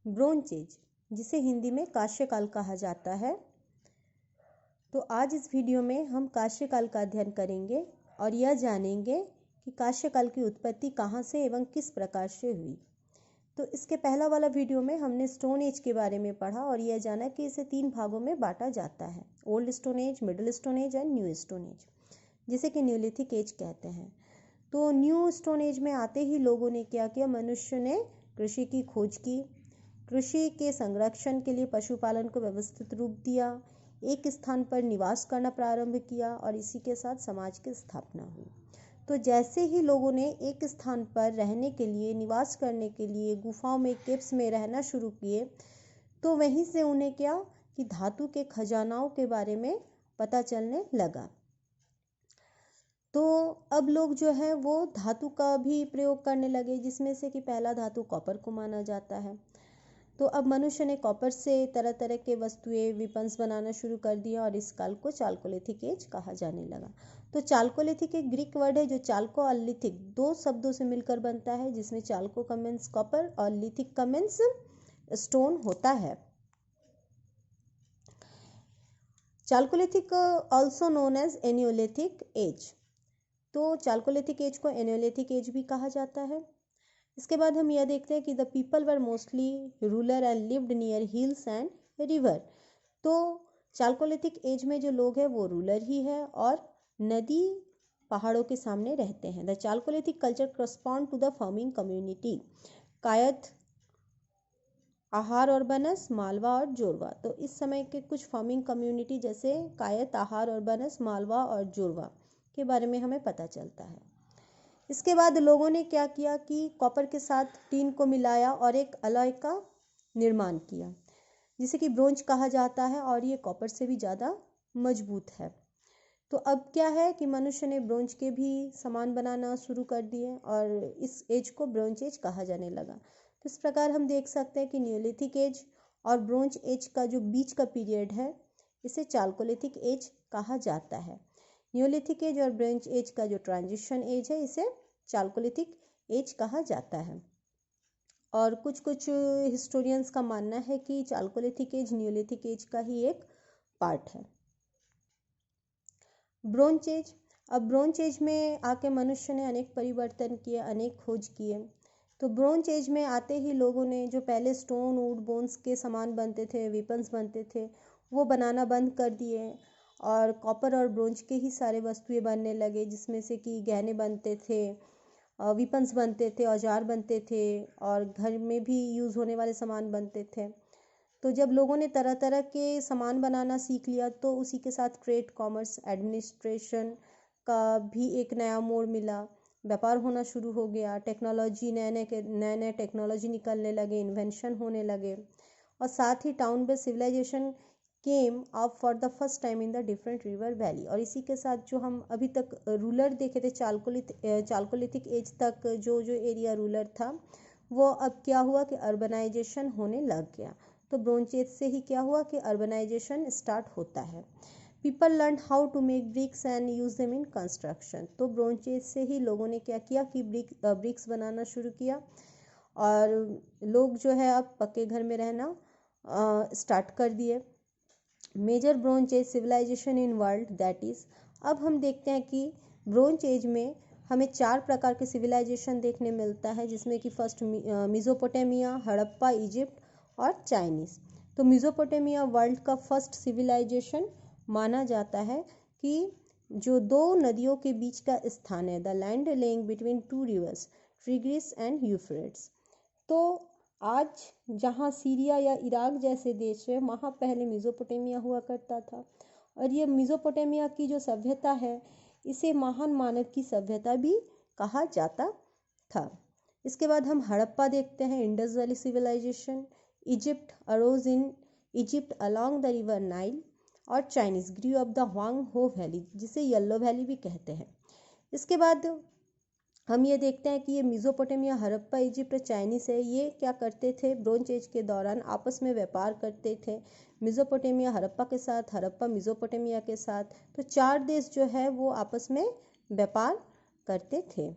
Bronze as, जिसे हिंदी में कांस्यकाल कहा जाता है। तो आज इस वीडियो में हम कांस्यकाल का अध्ययन करेंगे और यह जानेंगे कि कांस्यकाल की उत्पत्ति कहाँ से एवं किस प्रकार से हुई। तो इसके पहला वाला वीडियो में हमने स्टोन एज के बारे में पढ़ा और यह जाना कि इसे 3 भागों में बांटा जाता है, old stone age, middle stone age and new stone age, जिसे कि न्यूलिथिक एज कहते हैं। तो न्यू स्टोन एज में आते ही लोगों ने क्या किया, मनुष्य ने कृषि की खोज की, कृषि के संरक्षण के लिए पशुपालन को व्यवस्थित रूप दिया, एक स्थान पर निवास करना प्रारंभ किया और इसी के साथ समाज की स्थापना हुई। तो जैसे ही लोगों ने एक स्थान पर रहने के लिए, निवास करने के लिए गुफाओं में, केव्स में रहना शुरू किए, तो वहीं से उन्हें क्या कि धातु के खजानाओं के बारे में पता चलने लगा। तो अब लोग जो है वो धातु का भी प्रयोग करने लगे, जिसमें से कि पहला धातु कॉपर को माना जाता है। तो अब मनुष्य ने कॉपर से तरह तरह के वस्तुएं, विपन्स बनाना शुरू कर दिया और इस काल को चाल्कोलिथिक एज कहा जाने लगा। तो चाल्कोलिथिक एक ग्रीक वर्ड है जो चाल्को और लिथिक 2 शब्दों से मिलकर बनता है, जिसमें चाल्को का मीन्स कॉपर और लिथिक का मीन्स स्टोन होता है। Chalcolithic also known as eneolithic age. तो चाल्कोलिथिक एज को एनियोलिथिक एज भी कहा जाता है। इसके बाद हम यह देखते हैं कि the people were mostly rural and lived near hills and river. तो चाल्कोलिथिक एज में जो लोग हैं वो रूरल ही है और नदी पहाड़ों के सामने रहते हैं। The chalcolithic culture correspond to the farming community, Kayatha, Ahar और बनस, मालवा और जोरवा। तो इस समय के कुछ फार्मिंग कम्युनिटी जैसे कायथ, आहार और बनस, मालवा और जोरवा के बारे में हमें पता चलता है। इसके बाद लोगों ने क्या किया कि कॉपर के साथ टीन को मिलाया और एक अलॉय का निर्माण किया, जिसे कि ब्रोंज कहा जाता है और ये कॉपर से भी ज़्यादा मजबूत है। तो अब क्या है कि मनुष्य ने ब्रोंज के भी सामान बनाना शुरू कर दिए और इस एज को ब्रोंज एज कहा जाने लगा। तो इस प्रकार हम देख सकते हैं कि न्यूलिथिक एज और ब्रोंज एज का जो बीच का पीरियड है, इसे चाल्कोलिथिक एज कहा जाता है। न्यूलिथिक एज और ब्रोंज एज का जो ट्रांजिशन एज है, इसे चाल्कोलिथिक एज कहा जाता है। और कुछ हिस्टोरियंस का मानना है कि चाल्कोलिथिक एज न्यूलिथिक एज का ही एक पार्ट है। Bronze as. अब ब्रोंज एज में आके मनुष्य ने अनेक परिवर्तन किए, अनेक खोज किए। तो ब्रोंज एज में आते ही लोगों ने जो पहले स्टोन, वुड, बोन्स के सामान बनते थे, वेपन्स बनते थे, वो बनाना बंद कर दिए और कॉपर और ब्रोंज के ही सारे वस्तुएं बनने लगे, जिसमें से कि गहने बनते थे, विपन्स बनते थे, औजार बनते थे और घर में भी यूज़ होने वाले सामान बनते थे। तो जब लोगों ने तरह तरह के सामान बनाना सीख लिया, तो उसी के साथ ट्रेड, कॉमर्स, एडमिनिस्ट्रेशन का भी एक नया मोड़ मिला, व्यापार होना शुरू हो गया, टेक्नोलॉजी, नए टेक्नोलॉजी निकलने लगे, इन्वेंशन होने लगे और साथ ही town based civilisation came up for the first time in the different river valley. और इसी के साथ जो हम अभी तक रूलर देखे थे, चाल्कोलिथिक एज तक जो एरिया रूलर था, वो अब क्या हुआ कि अर्बनाइजेशन होने लग गया। तो ब्रोंज एज से ही क्या हुआ कि अर्बनाइजेशन स्टार्ट होता है। People learn how to make bricks and use them in construction. तो ब्रोंज एज से ही लोगों ने क्या किया कि ब्रिक्स बनाना शुरू किया और लोग जो है अब पक्के घर में रहना स्टार्ट कर दिए। Major bronze age civilisation in world, that is. अब हम देखते हैं कि ब्रोंज एज में हमें 4 प्रकार के सिविलाइजेशन देखने मिलता है, जिसमें कि फर्स्ट मेसोपोटामिया, हड़प्पा, इजिप्ट और चाइनीज। तो मेसोपोटामिया वर्ल्ड का फर्स्ट सिविलाइजेशन माना जाता है कि जो 2 नदियों के बीच का स्थान है, the land laying between 2 reverse, tigris and Euphrates. तो आज जहाँ सीरिया या इराक जैसे देश है, वहाँ पहले मेसोपोटामिया हुआ करता था और ये मेसोपोटामिया की जो सभ्यता है, इसे महान मानव की सभ्यता भी कहा जाता था। इसके बाद हम हड़प्पा देखते हैं, Indus valley civilisation. Egypt arose in Egypt along the river Nile और Chinese grew up the Huang Ho valley, जिसे येलो वैली भी कहते हैं। इसके बाद हम ये देखते हैं कि ये मेसोपोटामिया, हड़प्पा, इजिप्ट, चाइनीज है, ये क्या करते थे, ब्रोंज एज के दौरान आपस में व्यापार करते थे, मेसोपोटामिया हड़प्पा के साथ, हड़प्पा मेसोपोटामिया के साथ। तो 4 देश जो है वो आपस में व्यापार करते थे।